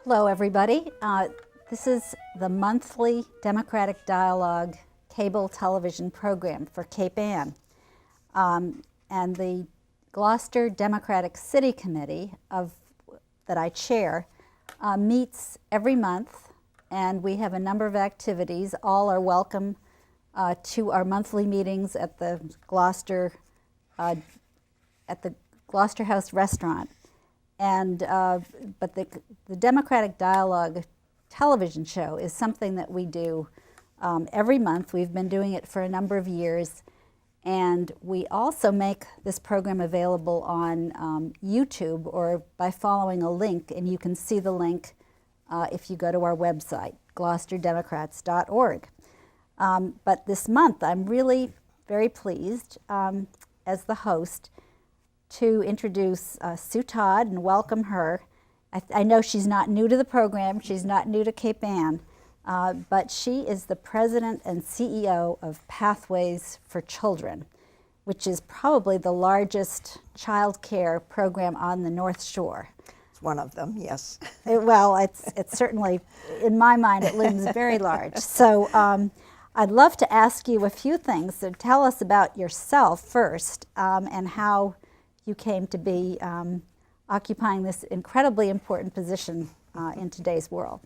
Hello, everybody. This is the monthly Democratic Dialogue cable television program for Cape Ann. And the Gloucester Democratic City Committee that I chair meets every month, and we have a number of activities. All are welcome to our monthly meetings at the Gloucester House restaurant. And but the Democratic Dialogue television show is something that we do every month. We've been doing it for a number of years, and we also make this program available on YouTube or by following a link, and you can see the link if you go to our website, gloucesterdemocrats.org. But this month, I'm really very pleased as the host to introduce Sue Todd and welcome her. I know she's not new to the program, she's not new to Cape Ann, but she is the president and CEO of Pathways for Children, which is probably the largest child care program on the North Shore. It's one of them, yes. It's certainly, in my mind, it looms very large. So I'd love to ask you a few things. So tell us about yourself first and how you came to be occupying this incredibly important position in today's world.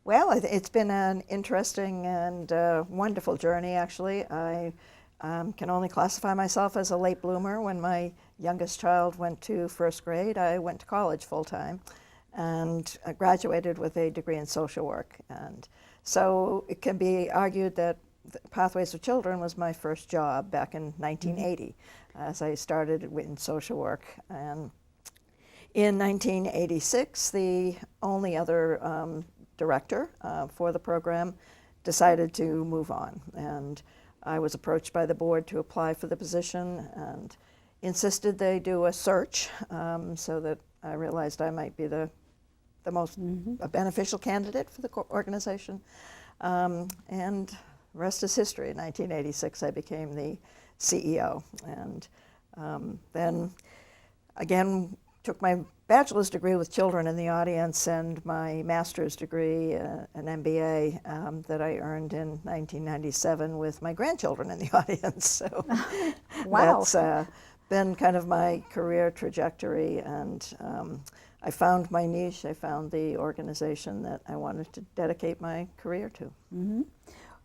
Well, it's been an interesting and wonderful journey, actually. I can only classify myself as a late bloomer. When my youngest child went to first grade, I went to college full-time and graduated with a degree in social work. And so it can be argued that Pathways for Children was my first job back in 1980, as I started in social work. And in 1986, the only other director for the program decided to move on. And I was approached by the board to apply for the position and insisted they do a search so that I realized I might be the most beneficial candidate for the organization. And rest is history. In 1986, I became the CEO, and then again took my bachelor's degree with children in the audience and my master's degree, an MBA, that I earned in 1997 with my grandchildren in the audience. So Wow. That's been kind of my career trajectory, and I found my niche. I found the organization that I wanted to dedicate my career to. Mm-hmm.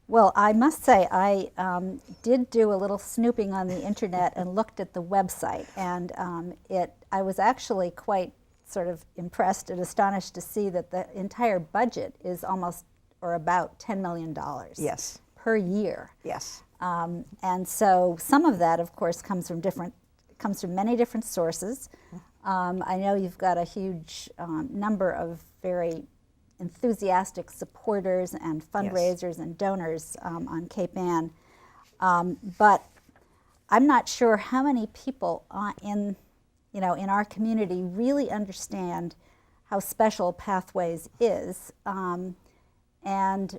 Well, I must say, I did do a little snooping on the internet and looked at the website, and I was actually quite sort of impressed and astonished to see that the entire budget is almost or about $10 million Yes. per year. Yes. And so some of that, of course, comes from many different sources. I know you've got a huge number of very enthusiastic supporters and fundraisers and donors on Cape Ann, but I'm not sure how many people in our community really understand how special Pathways is, and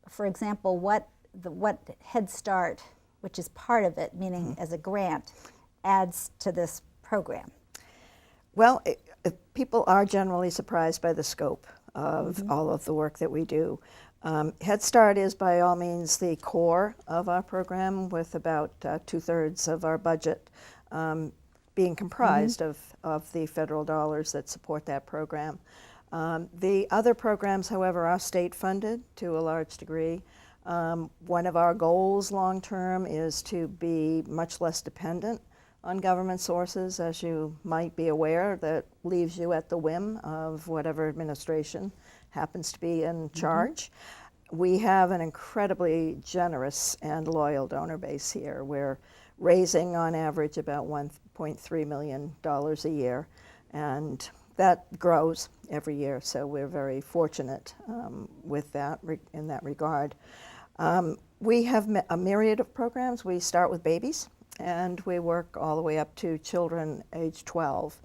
for example, what Head Start, which is part of it, meaning as a grant, adds to this program. Well, people are generally surprised by the scope of all of the work that we do. Head Start is by all means the core of our program, with about 2/3 of our budget being comprised of the federal dollars that support that program. The other programs, however, are state funded to a large degree. One of our goals long term is to be much less dependent on government sources. As you might be aware, that leaves you at the whim of whatever administration happens to be in charge. We have an incredibly generous and loyal donor base here. We're raising on average about $1.3 million a year, and that grows every year, so we're very fortunate with that in that regard. We have a myriad of programs. We start with babies, and we work all the way up to children age 12.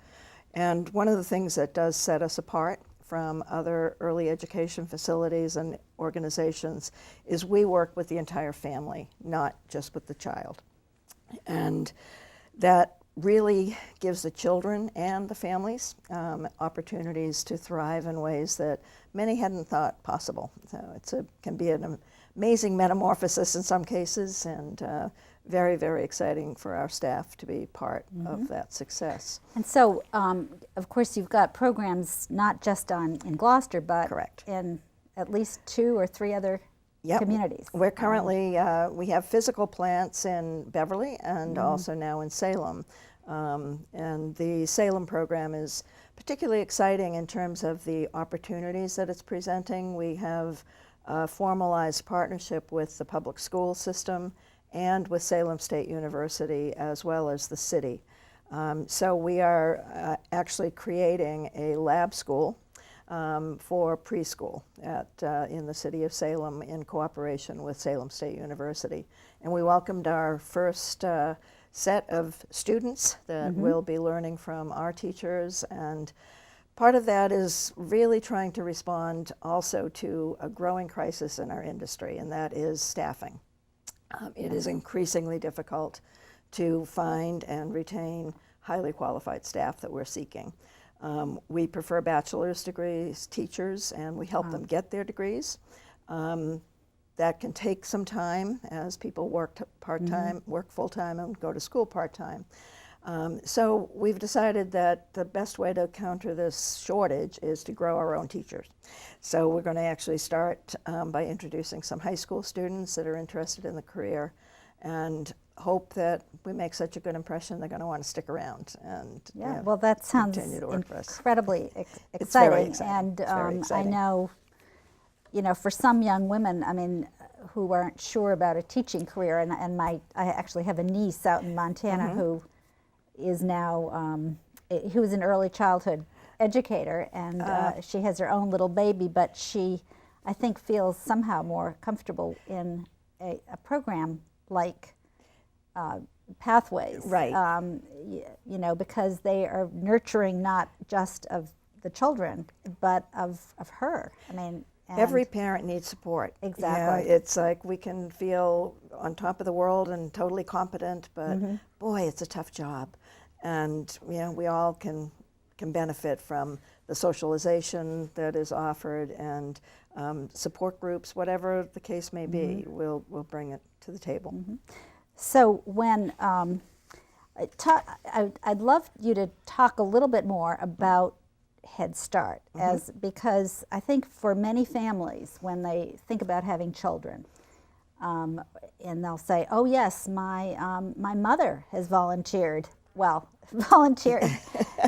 And one of the things that does set us apart from other early education facilities and organizations is we work with the entire family, not just with the child. And that really gives the children and the families opportunities to thrive in ways that many hadn't thought possible. So can be an amazing metamorphosis in some cases, and very, very exciting for our staff to be part of that success. And so, of course, you've got programs not just in Gloucester, but Correct. in at least 2 or 3 other Yep. communities. We're currently, we have physical plants in Beverly and also now in Salem. And the Salem program is particularly exciting in terms of the opportunities that it's presenting. We have a formalized partnership with the public school system and with Salem State University, as well as the city. So we are actually creating a lab school for preschool in the city of Salem in cooperation with Salem State University. And we welcomed our first set of students that will be learning from our teachers, and part of that is really trying to respond also to a growing crisis in our industry, and that is staffing. It is increasingly difficult to find and retain highly qualified staff that we're seeking. We prefer bachelor's degrees teachers, and we help them get their degrees. That can take some time as people work part-time, work full-time, and go to school part-time. So we've decided that the best way to counter this shortage is to grow our own teachers. So we're going to actually start by introducing some high school students that are interested in the career, and hope that we make such a good impression they're going to want to stick around and Well, that sounds continue to work for us. incredibly It's very exciting. exciting. And It's very exciting. I know, for some young women, I mean, who aren't sure about a teaching career, and I actually have a niece out in Montana who is now, who is an early childhood educator, and she has her own little baby, but she, I think, feels somehow more comfortable in a program like Pathways, Right. Because they are nurturing not just of the children, but of her. I mean, and Every parent needs support. Exactly. It's like we can feel on top of the world and totally competent, but boy, it's a tough job. And we all can benefit from the socialization that is offered, and support groups, whatever the case may be, we'll bring it to the table. So when I'd love you to talk a little bit more about Head Start, because I think for many families, when they think about having children, and they'll say, "Oh yes, my mother has volunteered." Well, volunteered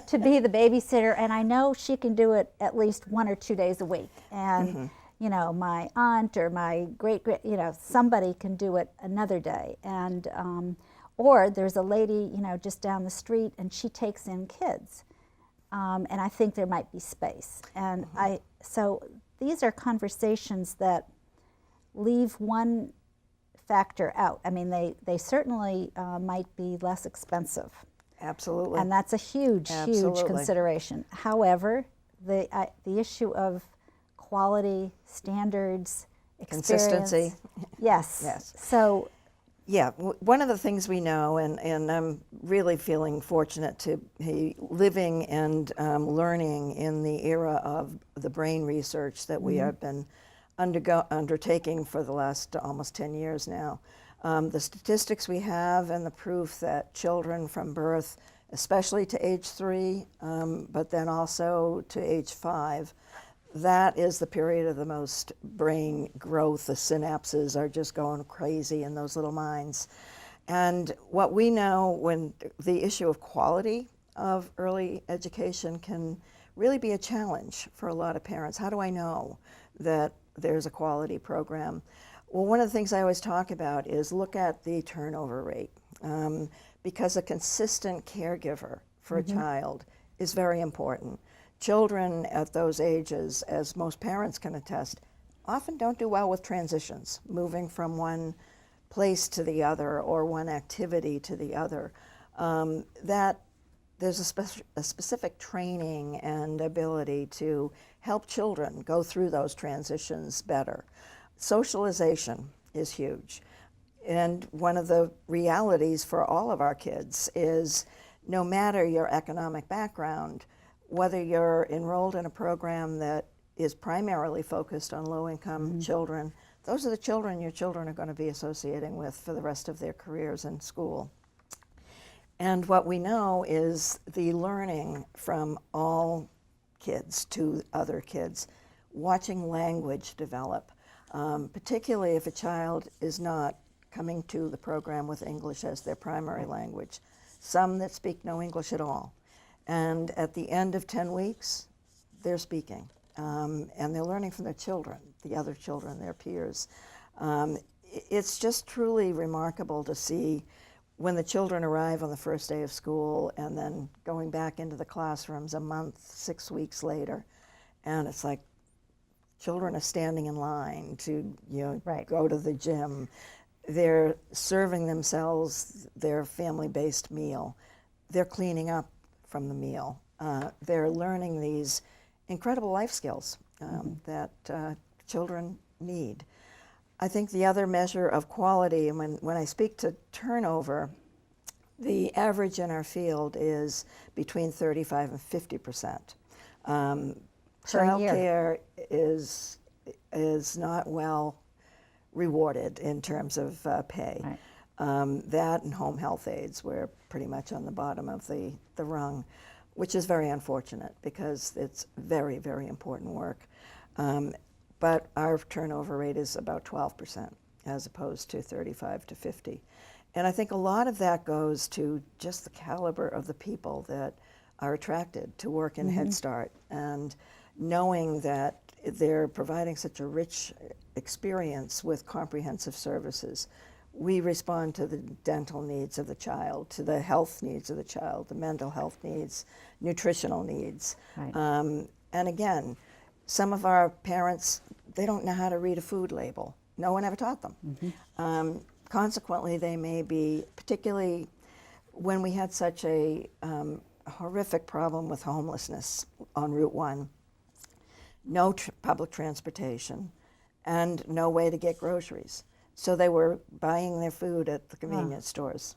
to be the babysitter, and I know she can do it at least 1 or 2 days a week. And my aunt or my great, somebody can do it another day. And or there's a lady, just down the street, and she takes in kids. And I think there might be space. And so these are conversations that leave one factor out. I mean, they certainly might be less expensive. Absolutely. And that's a huge consideration. However, the issue of quality, standards, experience. Consistency. Yes. Yes. So. Yeah, one of the things we know, and I'm really feeling fortunate to be living and learning in the era of the brain research that we have been undertaking for the last almost 10 years now. The statistics we have and the proof that children from birth, especially to age 3, but then also to age 5, that is the period of the most brain growth. The synapses are just going crazy in those little minds. And what we know, when the issue of quality of early education can really be a challenge for a lot of parents. How do I know that there's a quality program? Well, one of the things I always talk about is look at the turnover rate, because a consistent caregiver for a child is very important. Children at those ages, as most parents can attest, often don't do well with transitions, moving from one place to the other or one activity to the other. That there's a specific training and ability to help children go through those transitions better. Socialization is huge. And one of the realities for all of our kids is no matter your economic background, whether you're enrolled in a program that is primarily focused on low-income children, those are the children your children are going to be associating with for the rest of their careers in school. And what we know is the learning from all kids to other kids, watching language develop, particularly if a child is not coming to the program with English as their primary language. Some that speak no English at all. And at the end of 10 weeks, they're speaking. And they're learning from their children, the other children, their peers. It's just truly remarkable to see when the children arrive on the first day of school and then going back into the classrooms a month, 6 weeks later. And it's like children are standing in line to go to the gym. They're serving themselves their family-based meal. They're cleaning up from the meal. They're learning these incredible life skills that children need. I think the other measure of quality, and when I speak to turnover, the average in our field is between 35 and 50%. Child care is not well rewarded in terms of pay. Right. That and home health aides, we're pretty much on the bottom of the rung, which is very unfortunate because it's very, very important work. But our turnover rate is about 12% as opposed to 35 to 50. And I think a lot of that goes to just the caliber of the people that are attracted to work in Head Start, and knowing that they're providing such a rich experience with comprehensive services. We respond to the dental needs of the child, to the health needs of the child, the mental health needs, nutritional needs. Right. And again, some of our parents, they don't know how to read a food label. No one ever taught them. Consequently, they may be, particularly when we had such a horrific problem with homelessness on Route 1, no public transportation, and no way to get groceries. So they were buying their food at the convenience stores.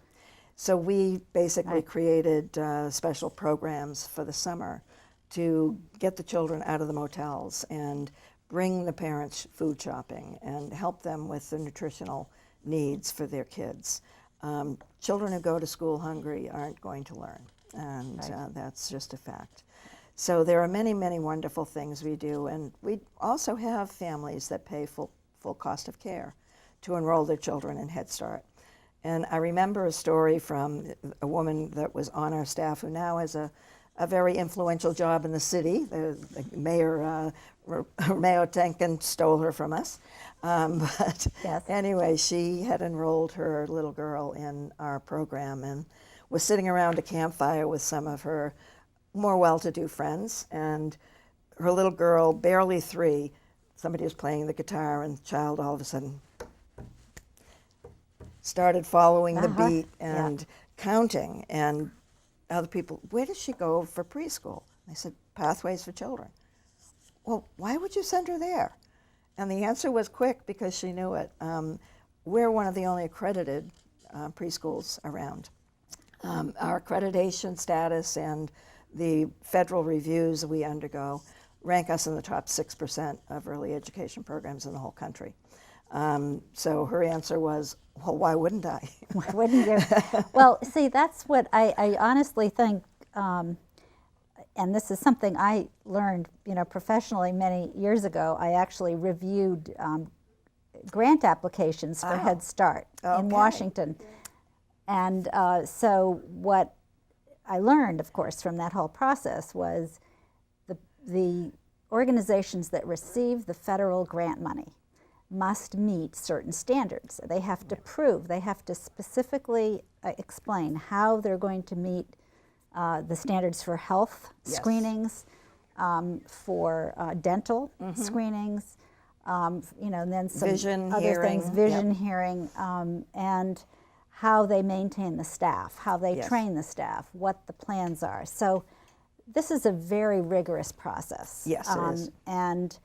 So we basically created special programs for the summer to get the children out of the motels and bring the parents food shopping and help them with the nutritional needs for their kids. Children who go to school hungry aren't going to learn, and that's just a fact. So there are many, many wonderful things we do, and we also have families that pay full cost of care to enroll their children in Head Start. And I remember a story from a woman that was on our staff who now has a very influential job in the city. The mayor, Romeo Tenkin, stole her from us. But anyway, she had enrolled her little girl in our program and was sitting around a campfire with some of her more well-to-do friends. And her little girl, barely 3, somebody was playing the guitar, and the child all of a sudden started following the beat and counting. And other people, where does she go for preschool? I said, Pathways for Children. Well, why would you send her there? And the answer was quick, because she knew it. We're one of the only accredited preschools around. Our accreditation status and the federal reviews we undergo rank us in the top 6% of early education programs in the whole country. So her answer was, well, why wouldn't I? Why wouldn't you? Well, see, that's what I honestly think, and this is something I learned, professionally many years ago. I actually reviewed grant applications for Head Start in Washington. And so what I learned, of course, from that whole process was the organizations that receive the federal grant money must meet certain standards. They have to prove, they have to specifically explain how they're going to meet the standards for health screenings, for dental screenings, and then some vision, other hearing, things, vision, hearing, and how they maintain the staff, how they train the staff, what the plans are. So this is a very rigorous process. Yes, it is. And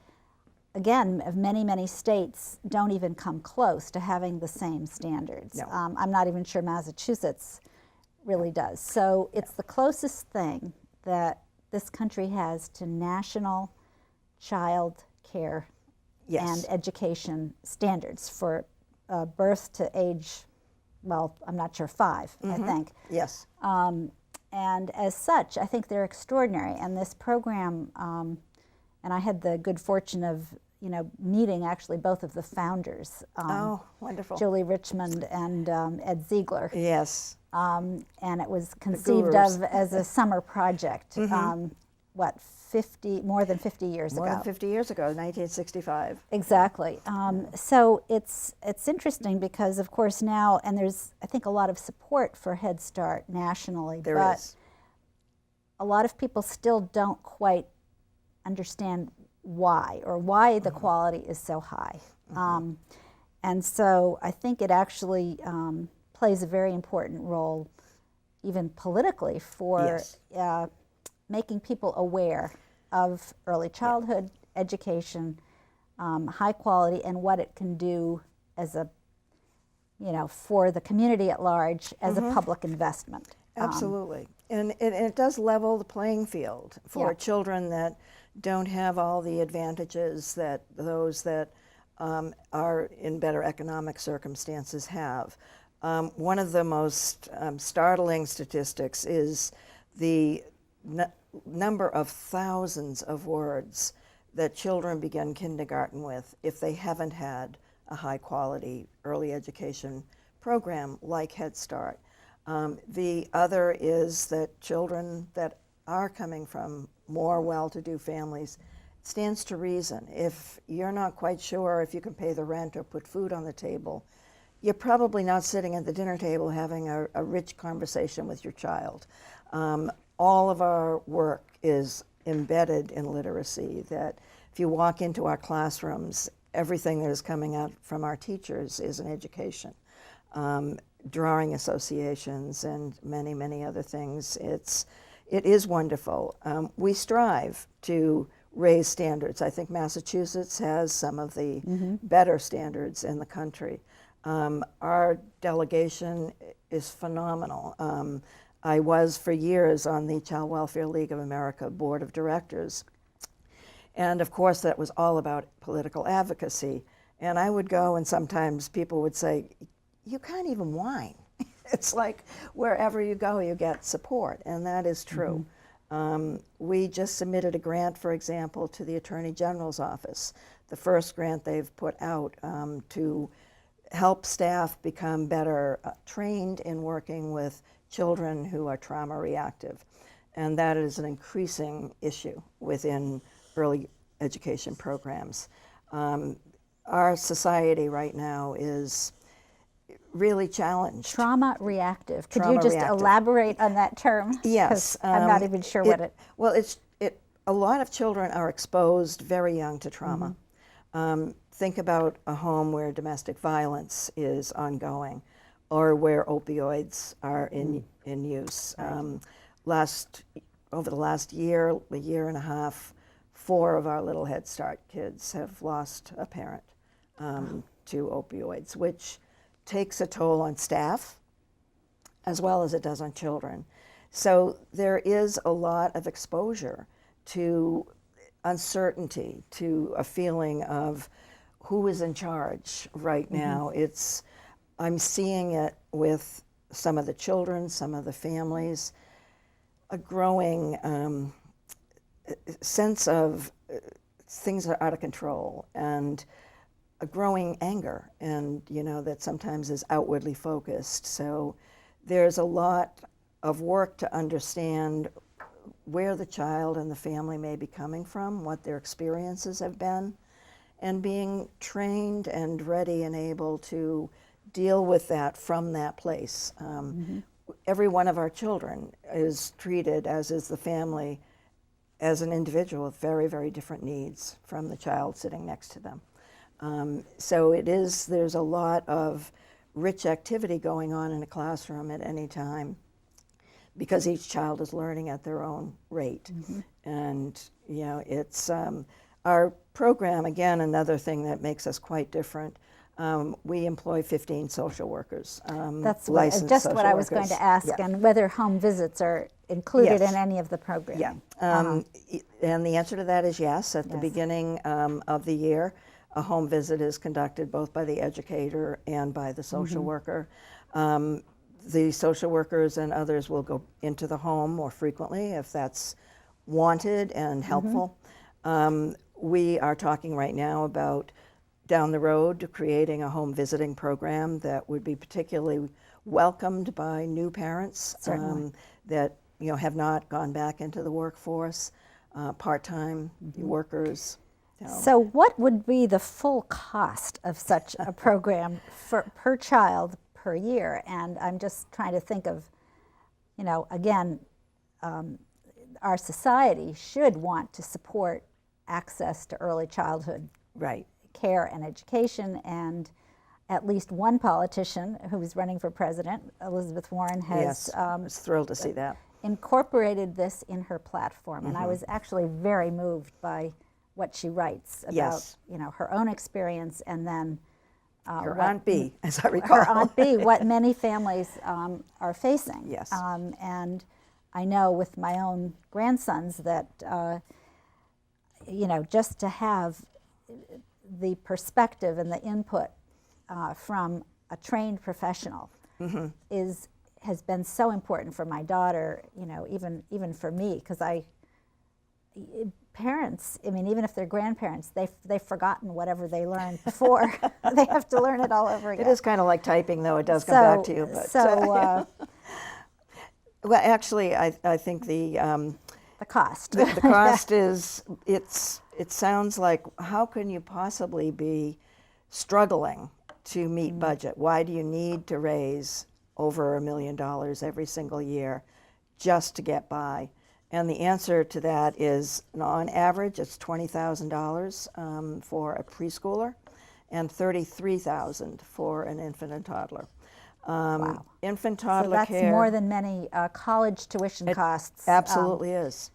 again, many, many states don't even come close to having the same standards. No. I'm not even sure Massachusetts really does. So it's the closest thing that this country has to national child care Yes. and education standards for birth to age, well, I'm not sure, 5, I think. Yes. And as such, I think they're extraordinary. And this program, and I had the good fortune of, meeting actually both of the founders, Oh, wonderful. Julie Richmond and Ed Ziegler. Yes. And it was conceived gurus. of as a summer project, more than 50 years ago. More than 50 years ago, 1965. Exactly. So it's interesting because, of course, now, and there's, I think, a lot of support for Head Start nationally, There but is. a lot of people still don't quite understand why, or why the quality is so high. And so I think it actually plays a very important role, even politically, for Yes. making people aware of early childhood education, high quality, and what it can do as a, for the community at large as a public investment. Absolutely. And it does level the playing field for Yeah. children that don't have all the advantages that those that are in better economic circumstances have. One of the most startling statistics is the number of thousands of words that children begin kindergarten with if they haven't had a high quality early education program like Head Start. The other is that children that are coming from more well-to-do families, it stands to reason. If you're not quite sure if you can pay the rent or put food on the table, you're probably not sitting at the dinner table having a rich conversation with your child. All of our work is embedded in literacy, that if you walk into our classrooms, everything that is coming out from our teachers is an education. Drawing associations and many, many other things. It is wonderful. We strive to raise standards. I think Massachusetts has some of the better standards in the country. Our delegation is phenomenal. I was for years on the Child Welfare League of America Board of Directors. And of course that was all about political advocacy. And I would go and sometimes people would say, you can't even whine. It's like wherever you go, you get support, and that is true. We just submitted a grant, for example, to the Attorney General's office, the first grant they've put out to help staff become better trained in working with children who are trauma reactive. And that is an increasing issue within early education programs. Our society right now is really challenged. Trauma reactive. Could Trauma you just reactive. elaborate on that term? Yes. 'Cause I'm not even sure what it. Well, a lot of children are exposed very young to trauma. Think about a home where domestic violence is ongoing, or where opioids are in use. Over the last year, a year and a half, 4 of our little Head Start kids have lost a parent to opioids, which takes a toll on staff as well as it does on children. So there is a lot of exposure to uncertainty, to a feeling of who is in charge right now. I'm seeing it with some of the children, some of the families, a growing sense of things are out of control, and a growing anger, and that sometimes is outwardly focused. So there's a lot of work to understand where the child and the family may be coming from, what their experiences have been, and being trained and ready and able to deal with that from that place. Every one of our children is treated, as is the family, as an individual with very, very different needs from the child sitting next to them. So there's a lot of rich activity going on in a classroom at any time, because each child is learning at their own rate. And it's our program, again, another thing that makes us quite different. we employ 15 social workers. That's licensed just what social I was going workers. to ask, Yeah. and whether home visits are included Yes. in any of the programming. Yeah. And the answer to that is yes. At the Yes. beginning of the year, a home visit is conducted both by the educator and by the social worker. The social workers and others will go into the home more frequently if that's wanted and helpful. We are talking right now about down the road creating a home visiting program that would be particularly welcomed by new parents that have not gone back into the workforce, part-time workers. So what would be the full cost of such a program per child per year? And I'm just trying to think of, again, our society should want to support access to early childhood Right. care and education, and at least one politician who's running for president, Elizabeth Warren, has Yes, I was thrilled to see that. incorporated this in her platform. And I was actually very moved by what she writes about, Yes. her own experience, and then Her Aunt B, as I recall. her Aunt B, what many families are facing. Yes. And I know with my own grandsons that, just to have the perspective and the input from a trained professional has been so important for my daughter, even for me, because parents, even if they're grandparents, they've forgotten whatever they learned before. They have to learn it all over again. It is kind of like typing, though. It does come back to you. But, well, actually, I think the cost. the cost is, it sounds like, how can you possibly be struggling to meet budget? Why do you need to raise over $1 million every single year just to get by? And the answer to that is, on average, it's $20,000 for a preschooler and $33,000 for an infant and toddler. Wow. Infant So toddler that's care. more than many college tuition costs. Absolutely is.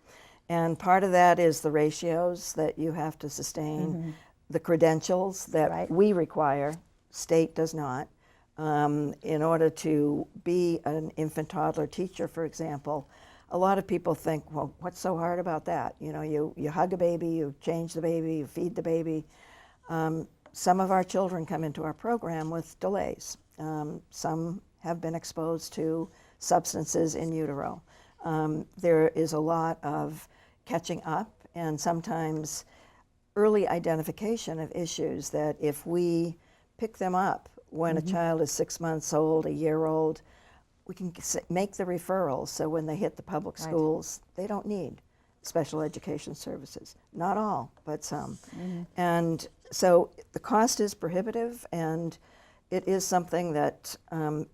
And part of that is the ratios that you have to sustain, the credentials that we require, state does not. In order to be an infant toddler teacher, for example, a lot of people think, well, what's so hard about that? You hug a baby, you change the baby, you feed the baby. Some of our children come into our program with delays. Some have been exposed to substances in utero. There is a lot of catching up and sometimes early identification of issues that if we pick them up when a child is 6 months old, a year old, we can make the referrals so when they hit the public schools, they don't need special education services. Not all, but some. And so the cost is prohibitive, and it is something that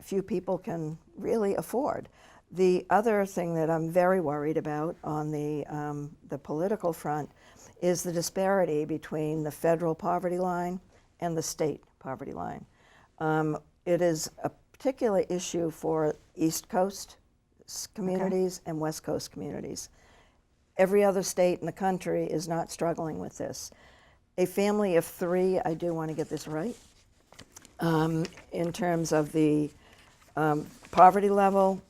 few people can really afford. The other thing that I'm very worried about on the political front is the disparity between the federal poverty line and the state poverty line. It is a particular issue for East Coast communities and West Coast communities. Every other state in the country is not struggling with this. A family of 3, I do want to get this right, in terms of the poverty level.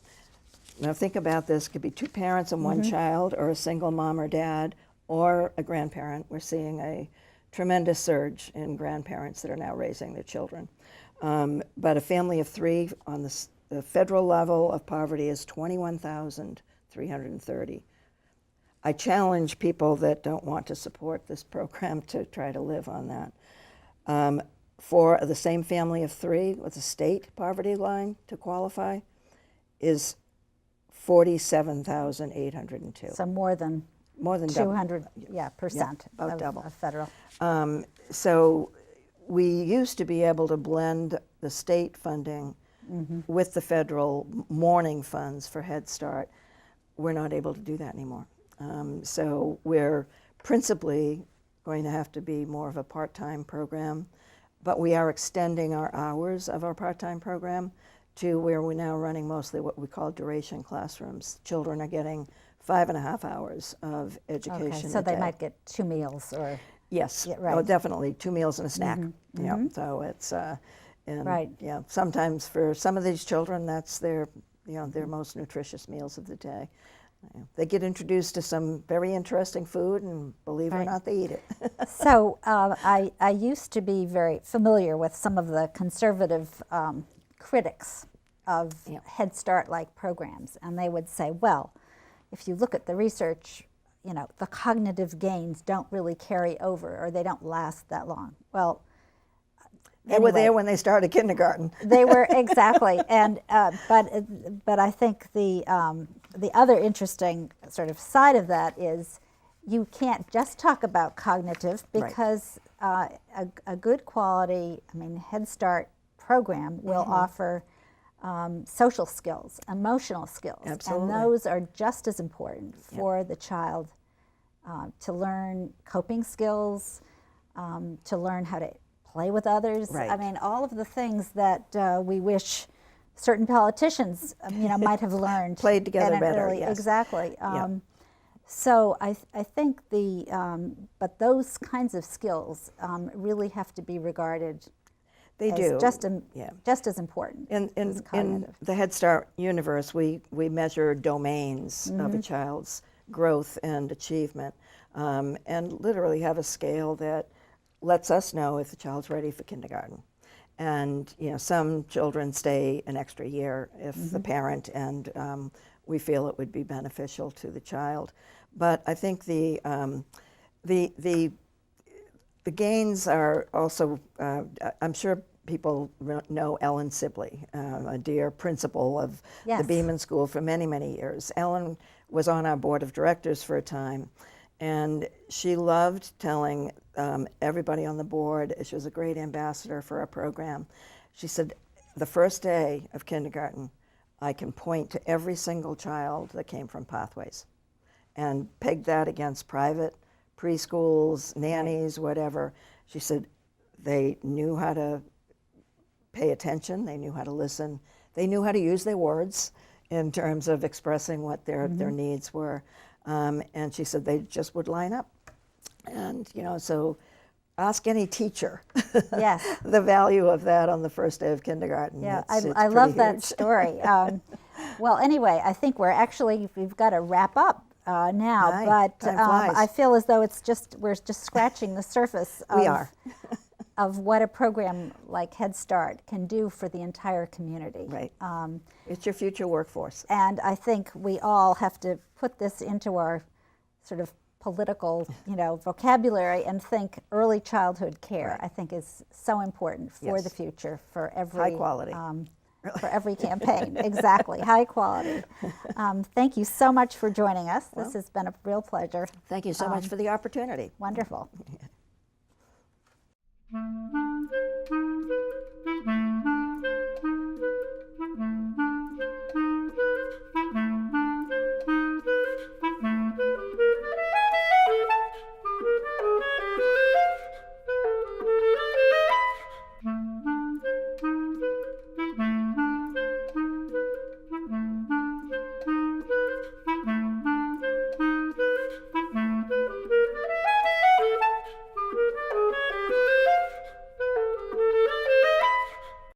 Now think about this, could be 2 parents and 1 child, or a single mom or dad, or a grandparent. We're seeing a tremendous surge in grandparents that are now raising their children. But a family of 3 on the federal level of poverty is $21,330. I challenge people that don't want to support this program to try to live on that. For the same family of 3 with a state poverty line to qualify is $47,802. So more than double. 200 percent about double. Of federal. So we used to be able to blend the state funding with the federal morning funds for Head Start. We're not able to do that anymore. So we're principally going to have to be more of a part-time program, but we are extending our hours of our part-time program to where we're now running mostly what we call duration classrooms. Children are getting 5.5 hours of education Okay, so a day. they might get 2 meals or... Yes, Yeah, right. oh, definitely 2 meals and a snack. Yeah, so it's and Right. yeah, sometimes for some of these children, that's their their most nutritious meals of the day. They get introduced to some very interesting food, and believe it or Right. not, they eat it. So I used to be very familiar with some of the conservative critics of Yeah. Head Start-like programs, and they would say, well, if you look at the research, the cognitive gains don't really carry over, or they don't last that long. Well, They were anyway, there when they started kindergarten. they were exactly, and but I think the other interesting sort of side of that is you can't just talk about cognitive, Right. because a good quality, Head Start program will offer social skills, emotional skills, Absolutely. and those are just as important for the child to learn coping skills, to learn how to play with others. Right. All of the things that we wish certain politicians, might have learned. Played together at an better, early- yes. Exactly. Yeah. So I think but those kinds of skills really have to be be They as do. just as important In as cognitive. the Head Start universe, we measure domains of a child's growth and achievement, and literally have a scale that lets us know if the child's ready for kindergarten. And some children stay an extra year if the parent and we feel it would be beneficial to the child. But I think the gains are also, I'm sure people know Ellen Sibley, a dear principal of Yes. the Beeman School for many, many years. Ellen was on our board of directors for a time, and she loved telling everybody on the board, she was a great ambassador for our program. She said, the first day of kindergarten, I can point to every single child that came from Pathways and peg that against private preschools, nannies, whatever. She said they knew how to pay attention, they knew how to listen, they knew how to use their words in terms of expressing what their needs were. And she said they just would line up. And, so ask any teacher Yes. the value of that on the first day of kindergarten. Yeah, It's I love pretty that huge. story. Well, anyway, I think we've got to wrap up now, Aye, but time flies. I feel as though we're just scratching the surface of, We are. of what a program like Head Start can do for the entire community. Right. It's your future workforce. And I think we all have to put this into our sort of political, vocabulary, and think early childhood care. Right. I think is so important for Yes. the future, for every High quality. For every campaign. Exactly, high quality. Thank you so much for joining us. This has been a real pleasure. Thank you so much for the opportunity. Wonderful.